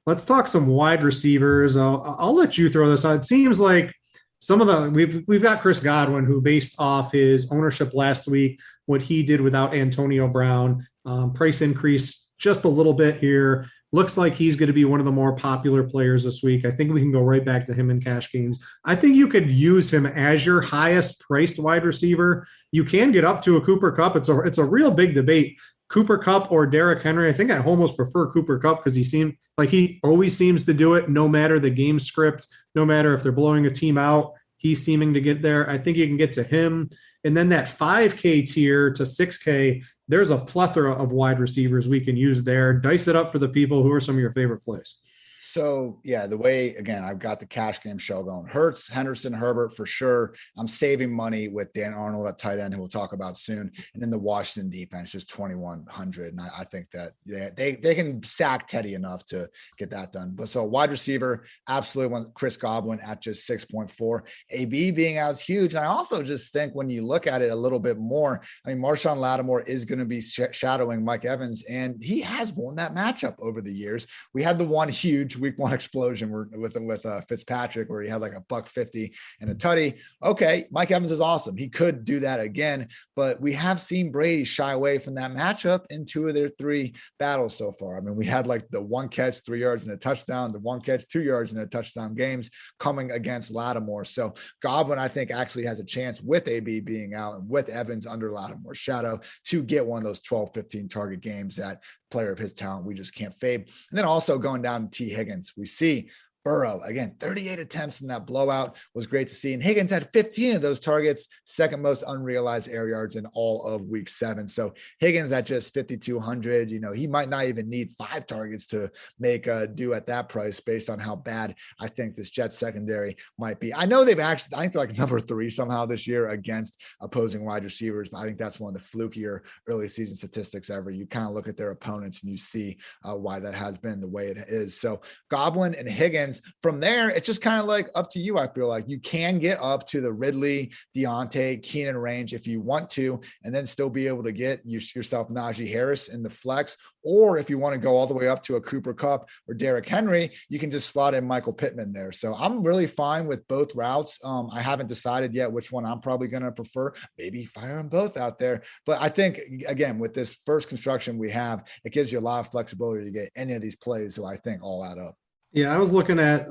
let's talk some wide receivers. I'll let you throw this out. It seems like some of the we've got Chris Godwin, who based off his ownership last week, what he did without Antonio Brown, price increase just a little bit here. Looks like he's going to be one of the more popular players this week. I think we can go right back to him in cash games. I think you could use him as your highest priced wide receiver. You can get up to a Cooper Kupp. It's a real big debate. Cooper Kupp or Derrick Henry. I think I almost prefer Cooper Kupp because he always seems to do it no matter the game script, no matter if they're blowing a team out, he's seeming to get there. I think you can get to him. And then that 5K tier to 6K, there's a plethora of wide receivers we can use there. Dice it up for the people. Who are some of your favorite plays? So yeah, the way, again, I've got the cash game show going. Hurts, Henderson, Herbert for sure. I'm saving money with Dan Arnold at tight end, who we'll talk about soon. And then the Washington defense, just 2,100. And I think that they can sack Teddy enough to get that done. But so wide receiver, absolutely want Chris Godwin at just 6.4. AB being out is huge. And I also just think when you look at it a little bit more, I mean, Marshawn Lattimore is going to be shadowing Mike Evans, and he has won that matchup over the years. We had the one huge week one explosion with Fitzpatrick where he had like a $150 and a tutty. Okay, Mike Evans is awesome. He could do that again, but we have seen Brady shy away from that matchup in 2 of their 3 battles so far. I mean, we had like the 1 catch, 3 yards and a touchdown, the 1 catch, 2 yards and a touchdown games coming against Lattimore. So Godwin, I think, actually has a chance with AB being out and with Evans under Lattimore's shadow to get one of those 12, 15 target games that player of his talent we just can't fade. And then also going down to T. Higgins, we see Burrow, again, 38 attempts in that blowout was great to see. And Higgins had 15 of those targets, second most unrealized air yards in all of week 7. So Higgins at just 5,200, he might not even need 5 targets to make a do at that price based on how bad I think this Jets secondary might be. I know I think they're like number 3 somehow this year against opposing wide receivers, but I think that's one of the flukier early season statistics ever. You kind of look at their opponents and you see why that has been the way it is. So Godwin and Higgins, from there, it's just kind of like up to you. I feel like you can get up to the Ridley, Deontay, Keenan range if you want to, and then still be able to get yourself Najee Harris in the flex. Or if you want to go all the way up to a Cooper Kupp or Derrick Henry, you can just slot in Michael Pittman there. So I'm really fine with both routes. I haven't decided yet which one I'm probably going to prefer. Maybe fire them both out there. But I think, again, with this first construction we have, it gives you a lot of flexibility to get any of these plays. So I think all add up. Yeah, I was looking at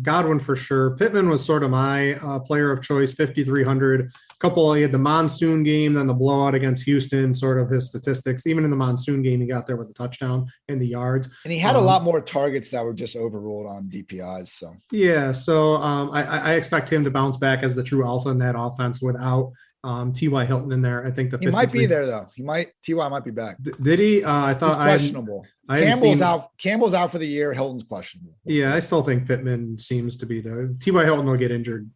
Godwin for sure. Pittman was sort of my player of choice, 5,300. He had the monsoon game, then the blowout against Houston, sort of his statistics. Even in the monsoon game, he got there with the touchdown and the yards. And he had a lot more targets that were just overruled on DPIs. So yeah, so I expect him to bounce back as the true alpha in that offense without T.Y. Hilton in there. I think he might be there though. T.Y. might be back. Did he? I thought he's questionable. Campbell's out for the year. Hilton's questionable. I still think Pittman seems to be T.Y. Hilton will get injured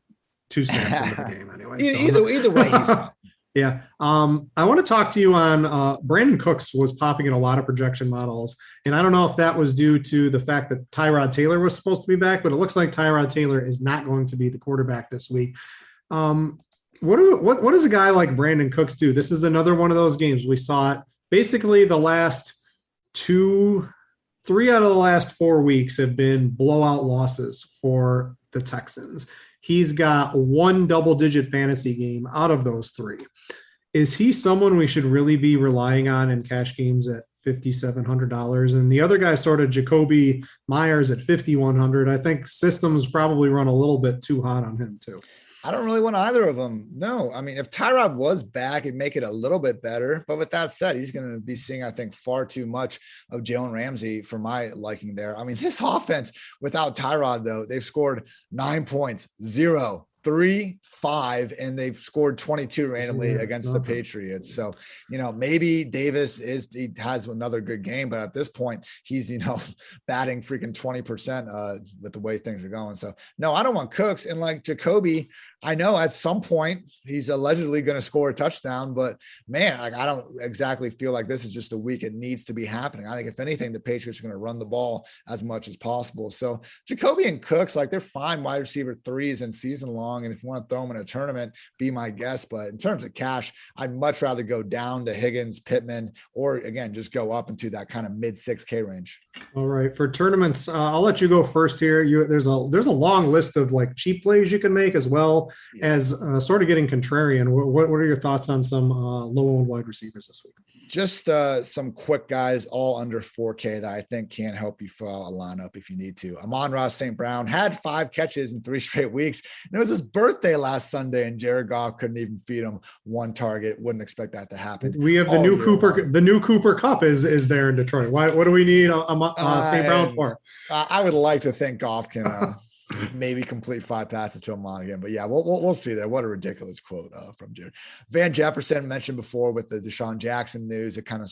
2 snaps into the game anyway. Either way, he's fine. Yeah. I want to talk to you on Brandon Cooks was popping in a lot of projection models. And I don't know if that was due to the fact that Tyrod Taylor was supposed to be back, but it looks like Tyrod Taylor is not going to be the quarterback this week. What does a guy like Brandon Cooks do? This is another one of those games. We saw it basically the last 3 out of the last 4 weeks have been blowout losses for the Texans. He's got 1 double-digit fantasy game out of those 3. Is he someone we should really be relying on in cash games at $5,700? And the other guy, sort of Jacoby Myers at $5,100. I think systems probably run a little bit too hot on him too. I don't really want either of them. No, I mean, if Tyrod was back, it'd make it a little bit better. But with that said, he's going to be seeing, I think, far too much of Jalen Ramsey for my liking there. I mean, this offense without Tyrod, though, they've scored 9 points, 0 3-5, and they've scored 22 randomly against the Patriots. So, maybe Davis he has another good game, but at this point he's, batting freaking 20% with the way things are going. So no, I don't want Cooks. And like Jacoby, I know at some point he's allegedly going to score a touchdown, but man, like I don't exactly feel like this is just a week it needs to be happening. I think if anything, the Patriots are going to run the ball as much as possible. So Jacoby and Cooks, like they're fine wide receiver threes in season long. And if you want to throw them in a tournament, be my guest. But in terms of cash, I'd much rather go down to Higgins, Pittman, or again, just go up into that kind of mid 6K range. All right. For tournaments, I'll let you go first here. There's a long list of like cheap plays you can make as well as sort of getting contrarian. What are your thoughts on some low-owned wide receivers this week? Just some quick guys, all under 4K that I think can help you fill a lineup if you need to. Amon-Ra St. Brown had 5 catches in 3 straight weeks. And it was his birthday last Sunday, and Jared Goff couldn't even feed him 1 target. Wouldn't expect that to happen. We have the new Cooper. The new Cooper Cup is there in Detroit. What do we need St. Brown for? I would like to think Goff can maybe complete 5 passes to Amon again. But yeah, we'll see that. What a ridiculous quote from Jared. Van Jefferson mentioned before with the Deshaun Jackson news. It kind of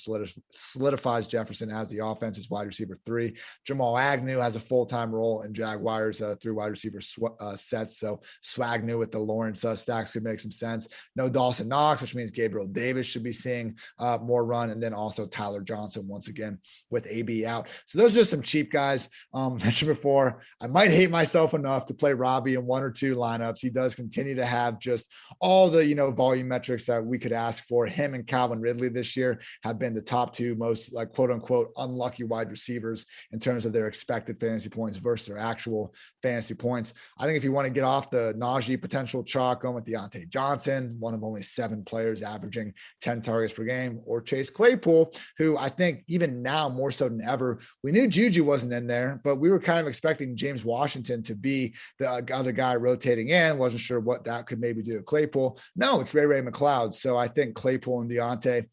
solidifies Jefferson as the offense's wide receiver 3. Jamal Agnew has a full-time role in Jaguars through wide receiver sets. So Swagnew with the Lawrence stacks could make some sense. No Dawson Knox, which means Gabriel Davis should be seeing more run. And then also Tyler Johnson once again with AB out. So those are just some cheap guys. Mentioned before, I might hate myself enough to play Robbie in 1 or 2 lineups. He does continue to have just all the volume metrics that we could ask for. Him and Calvin Ridley this year have been the top 2 most like quote unquote unlucky wide receivers in terms of their expected fantasy points versus their actual fantasy points. I think if you want to get off the Najee potential chalk, going with Deontay Johnson, one of only 7 players averaging 10 targets per game, or Chase Claypool, who I think even now more so than ever, we knew Juju wasn't in there, but we were kind of expecting James Washington to be the other guy rotating in. Wasn't sure what that could maybe do to Claypool. No, it's Ray McLeod. So I think Claypool and Deontay,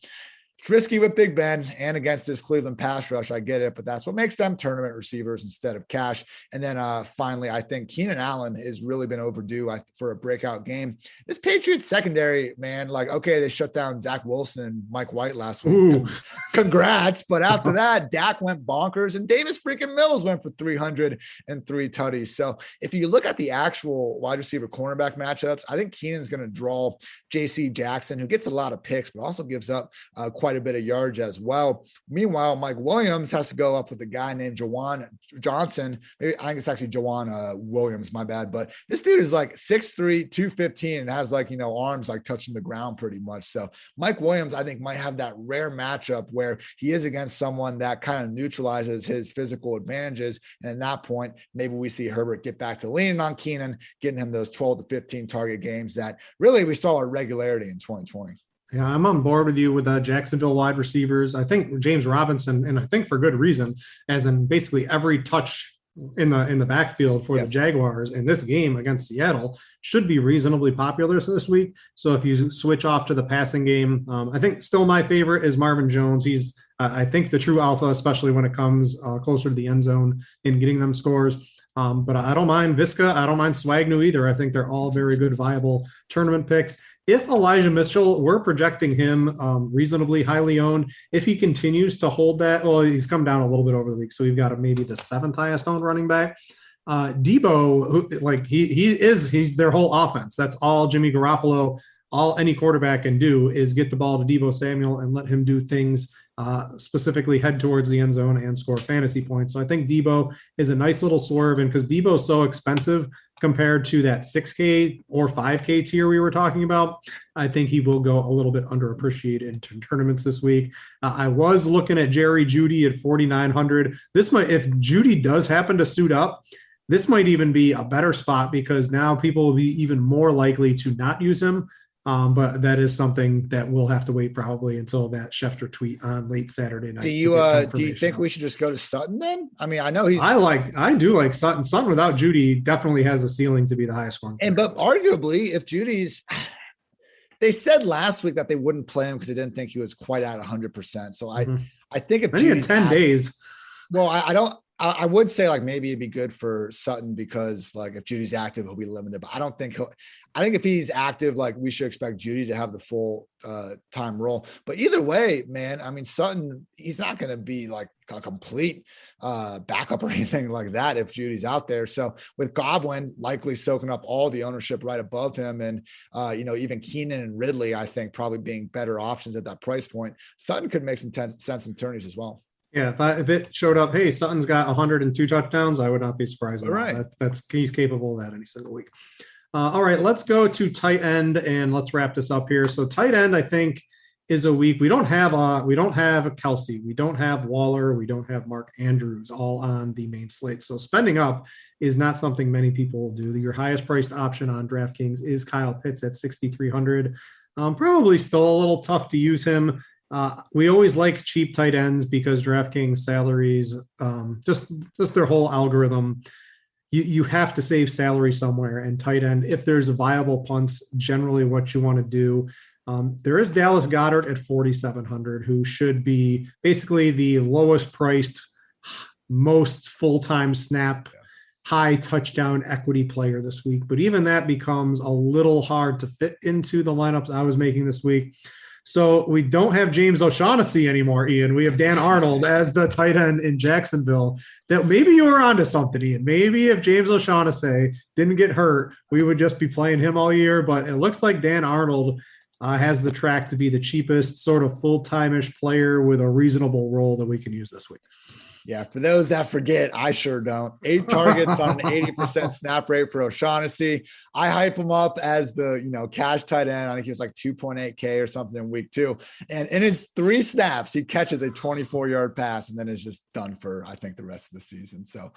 it's risky with Big Ben and against this Cleveland pass rush. I get it, but that's what makes them tournament receivers instead of cash. And then finally, I think Keenan Allen has really been overdue for a breakout game. This Patriots secondary, man, like, okay, they shut down Zach Wilson and Mike White last week. Ooh. Congrats. But after that, Dak went bonkers and Davis freaking Mills went for 303 tutties. So if you look at the actual wide receiver cornerback matchups, I think Keenan's going to draw JC Jackson, who gets a lot of picks, but also gives up quite a bit of yards as well. Meanwhile, Mike Williams has to go up with a guy named Jawan Johnson. Maybe I think it's actually Jawan Williams, my bad. But this dude is like 6'3", 215 and has like, arms like touching the ground pretty much. So Mike Williams, I think, might have that rare matchup where he is against someone that kind of neutralizes his physical advantages. And at that point, maybe we see Herbert get back to leaning on Keenan, getting him those 12 to 15 target games that really we saw a regularity in 2020. Yeah, I'm on board with you with Jacksonville wide receivers. I think James Robinson, and I think for good reason, as in basically every touch in the backfield for the Jaguars in this game against Seattle should be reasonably popular this week. So if you switch off to the passing game, I think still my favorite is Marvin Jones. He's I think the true alpha, especially when it comes closer to the end zone in getting them scores. But I don't mind Visca. I don't mind Swagnew either. I think they're all very good, viable tournament picks. If Elijah Mitchell, we're projecting him reasonably highly owned. If he continues to hold that, well, he's come down a little bit over the week, so we've got maybe the 7th highest owned running back. Debo, he's their whole offense. That's all Jimmy Garoppolo, all any quarterback can do is get the ball to Debo Samuel and let him do things, specifically head towards the end zone and score fantasy points. So I think Debo is a nice little swerve, and because Debo is so expensive compared to that 6K or 5K tier we were talking about, I think he will go a little bit underappreciated in tournaments this week. I was looking at Jerry Jeudy at 4,900. This might, if Jeudy does happen to suit up, this might even be a better spot because now people will be even more likely to not use him. But that is something that we'll have to wait probably until that Schefter tweet on late Saturday night. Do you think we should just go to Sutton then? I mean, I know I do like Sutton. Sutton without Jeudy definitely has a ceiling to be the highest scoring player. But arguably, if Judy's, they said last week that they wouldn't play him because they didn't think he was quite at 100%. So I think if Judy's 10 days. Well, I don't. I would say like maybe it'd be good for Sutton because like if Judy's active, he'll be limited. But I don't think I think if he's active, like we should expect Judy to have the full time role. But either way, man, I mean Sutton, he's not going to be like a complete backup or anything like that if Judy's out there. So with Godwin likely soaking up all the ownership right above him, and even Keenan and Ridley, I think probably being better options at that price point, Sutton could make some sense in tourneys as well. Yeah, if it showed up, hey, Sutton's got 102 touchdowns, I would not be surprised at all. Right. He's capable of that any single week. All right, let's go to tight end and let's wrap this up here. So tight end, I think, is a week we don't have Kelsey, we don't have Waller, we don't have Mark Andrews all on the main slate. So spending up is not something many people will do. Your highest priced option on DraftKings is Kyle Pitts at 6,300. Probably still a little tough to use him. We always like cheap tight ends because DraftKings salaries, just their whole algorithm, you have to save salary somewhere, and tight end, if there's a viable punts, generally what you want to do. There is Dallas Goedert at 4,700, who should be basically the lowest priced, most full-time snap, high touchdown equity player this week. But even that becomes a little hard to fit into the lineups I was making this week. So we don't have James O'Shaughnessy anymore, Ian. We have Dan Arnold as the tight end in Jacksonville. That maybe you were onto something, Ian. Maybe if James O'Shaughnessy didn't get hurt, we would just be playing him all year. But it looks like Dan Arnold has the track to be the cheapest sort of full-time-ish player with a reasonable role that we can use this week. Yeah, for those that forget, I sure don't. 8 targets on an 80% snap rate for O'Shaughnessy. I hype him up as the, cash tight end. I think he was like 2.8K or something in week 2. And in his 3 snaps, he catches a 24-yard pass and then is just done for, I think, the rest of the season. So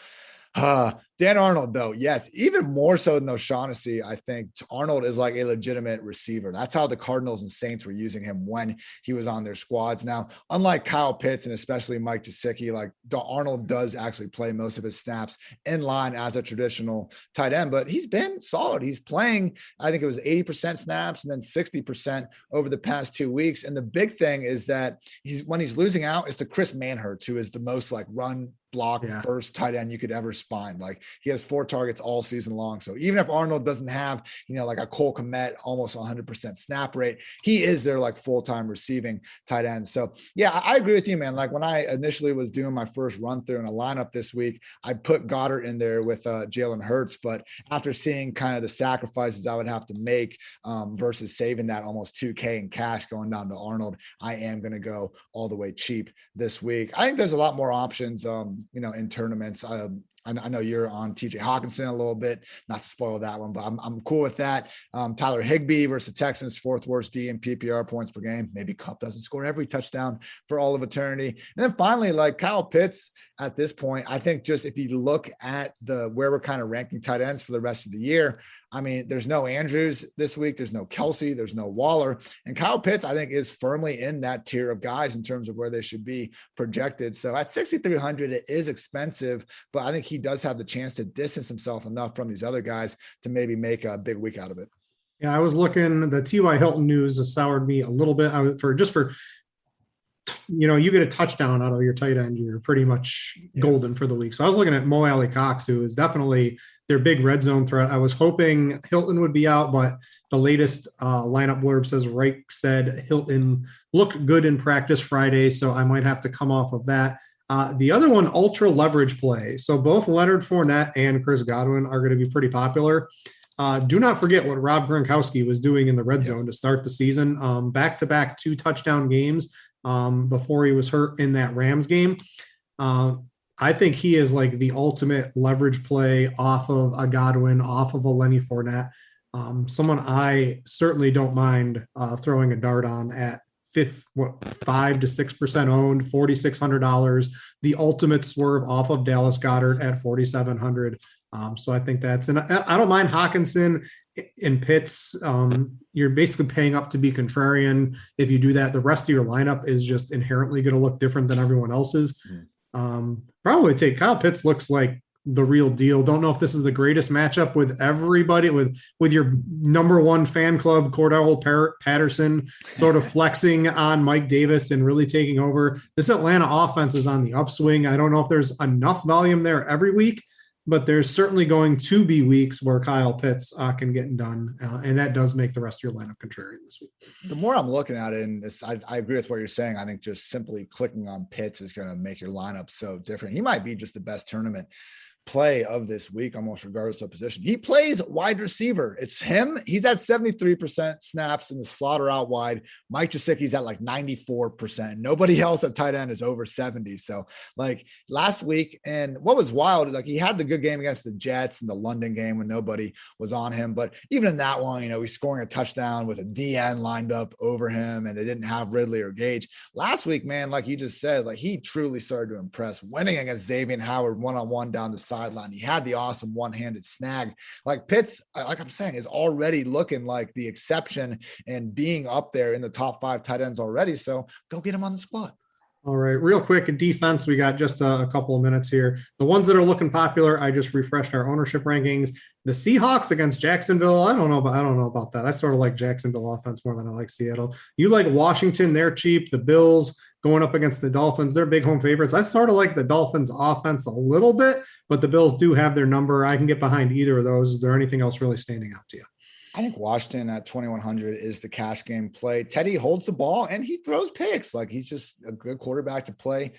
Dan Arnold, though, yes, even more so than O'Shaughnessy, I think Arnold is like a legitimate receiver. That's how the Cardinals and Saints were using him when he was on their squads. Now, unlike Kyle Pitts and especially Mike Gesicki, like Arnold does actually play most of his snaps in line as a traditional tight end, but he's been solid. He's playing, I think it was 80% snaps and then 60% over the past 2 weeks. And the big thing is that when he's losing out, it's to Chris Manhertz, who is the most like run block first tight end you could ever find. Like he has 4 targets all season long. So even if Arnold doesn't have, like a Cole Kmet, almost 100% snap rate, he is their like full-time receiving tight end. So yeah, I agree with you, man. Like when I initially was doing my first run through in a lineup this week, I put Goddard in there with Jalen Hurts, but after seeing kind of the sacrifices I would have to make versus saving that almost 2K in cash going down to Arnold, I am going to go all the way cheap this week. I think there's a lot more options, in tournaments. I know you're on TJ Hawkinson a little bit, not to spoil that one, but I'm cool with that. Tyler Higbee versus Texans, 4th worst D in PPR points per game. Maybe Kupp doesn't score every touchdown for all of eternity. And then finally, like Kyle Pitts at this point, I think just if you look at where we're kind of ranking tight ends for the rest of the year, I mean, there's no Andrews this week. There's no Kelsey. There's no Waller. And Kyle Pitts, I think, is firmly in that tier of guys in terms of where they should be projected. So at 6,300, it is expensive, but I think he does have the chance to distance himself enough from these other guys to maybe make a big week out of it. Yeah, I was looking, the T.Y. Hilton news has soured me a little bit. You get a touchdown out of your tight end, you're pretty much golden for the week. So I was looking at Mo Alley Cox, who is definitely their big red zone threat. I was hoping Hilton would be out, but the latest lineup blurb says Reich said Hilton looked good in practice Friday, so I might have to come off of that. The other one, ultra leverage play. So both Leonard Fournette and Chris Godwin are going to be pretty popular. Do not forget what Rob Gronkowski was doing in the red zone to start the season. Back-to-back 2 touchdown games before he was hurt in that Rams game. I think he is like the ultimate leverage play off of a Godwin, off of a Lenny Fournette. Someone I certainly don't mind throwing a dart on at 5 to 6% owned, $4,600. The ultimate swerve off of Dallas Goedert at 4,700. So I think and I don't mind Hawkinson in Pitts. You're basically paying up to be contrarian. If you do that, the rest of your lineup is just inherently going to look different than everyone else's. Probably take Kyle Pitts looks like the real deal. Don't know if this is the greatest matchup with everybody, with your number one fan club, Cordell Patterson, sort of flexing on Mike Davis and really taking over. This Atlanta offense is on the upswing. I don't know if there's enough volume there every week, but there's certainly going to be weeks where Kyle Pitts can get done, and that does make the rest of your lineup contrarian this week. The more I'm looking at it, and this, I agree with what you're saying. I think just simply clicking on Pitts is going to make your lineup so different. He might be just the best tournament play of this week, almost regardless of position. He plays wide receiver. It's him. He's at 73% snaps in the slaughter out wide. Mike Gesicki's at like 94%. Nobody else at tight end is over 70. So like last week, and what was wild, like he had the good game against the Jets in the London game when nobody was on him. But even in that one, he's scoring a touchdown with a DN lined up over him, and they didn't have Ridley or Gage. Last week, man, like you just said, like he truly started to impress, winning against Xavier Howard one-on-one down the sideline. He had the awesome one-handed snag. Like Pitts, like I'm saying, is already looking like the exception and being up there in the top 5 tight ends already. So go get him on the squad. All right, real quick in defense, we got just a couple of minutes here. The ones that are looking popular, I just refreshed our ownership rankings. The Seahawks against Jacksonville, I don't know about that. I sort of like Jacksonville offense more than I like Seattle. You like Washington, they're cheap. The Bills going up against the Dolphins, they're big home favorites. I sort of like the Dolphins offense a little bit, but the Bills do have their number. I can get behind either of those. Is there anything else really standing out to you? I think Washington at 2,100 is the cash game play. Teddy holds the ball and he throws picks. Like he's just a good quarterback to play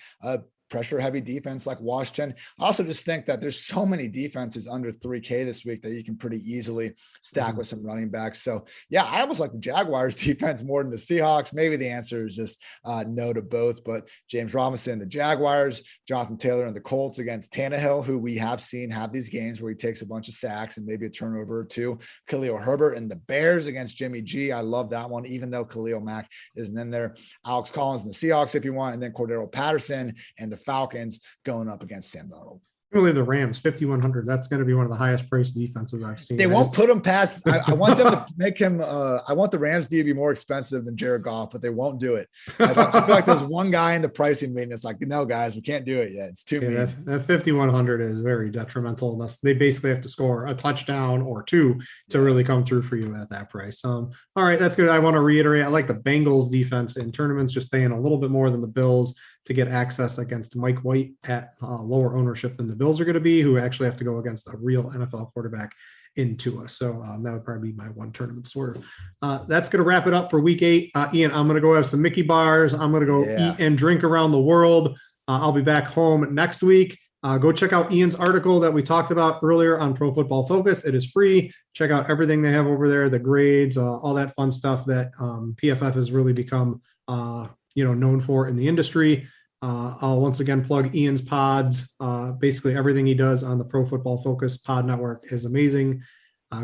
pressure heavy defense like Washington. I also just think that there's so many defenses under 3K this week that you can pretty easily stack with some running backs. So yeah, I almost like the Jaguars defense more than the Seahawks. Maybe the answer is just no to both, but James Robinson, the Jaguars, Jonathan Taylor and the Colts against Tannehill, who we have seen have these games where he takes a bunch of sacks and maybe a turnover or two. Khalil Herbert and the Bears against Jimmy G. I love that one, even though Khalil Mack isn't in there. Alex Collins and the Seahawks if you want, and then Cordero Patterson and the Falcons going up against Sam Darnold. Really, the Rams, 5,100. That's going to be one of the highest priced defenses I've seen. They won't put him past. I want them to make him. I want the Rams to be more expensive than Jared Goff, but they won't do it. I feel like there's one guy in the pricing meeting. It's like, no, guys, we can't do it yet. It's too mean. That 5,100 is very detrimental. Unless they basically have to score a touchdown or two to really come through for you at that price. All right, that's good. I want to reiterate. I like the Bengals defense in tournaments, just paying a little bit more than the Bills to get access against Mike White at lower ownership than the Bills are going to be, who actually have to go against a real NFL quarterback in Tua. So that would probably be my one tournament swerve. That's going to wrap it up for week 8. Ian, I'm going to go have some Mickey bars. I'm going to go eat and drink around the world. I'll be back home next week. Go check out Ian's article that we talked about earlier on Pro Football Focus. It is free. Check out everything they have over there, the grades, all that fun stuff that PFF has really become known for in the industry. I'll once again plug Ian's pods. Basically everything he does on the Pro Football Focus pod network is amazing.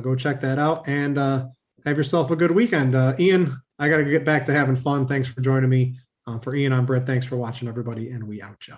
Go check that out and have yourself a good weekend. Ian, I got to get back to having fun. Thanks for joining me. For Ian, I'm Brit. Thanks for watching, everybody, and we out ya.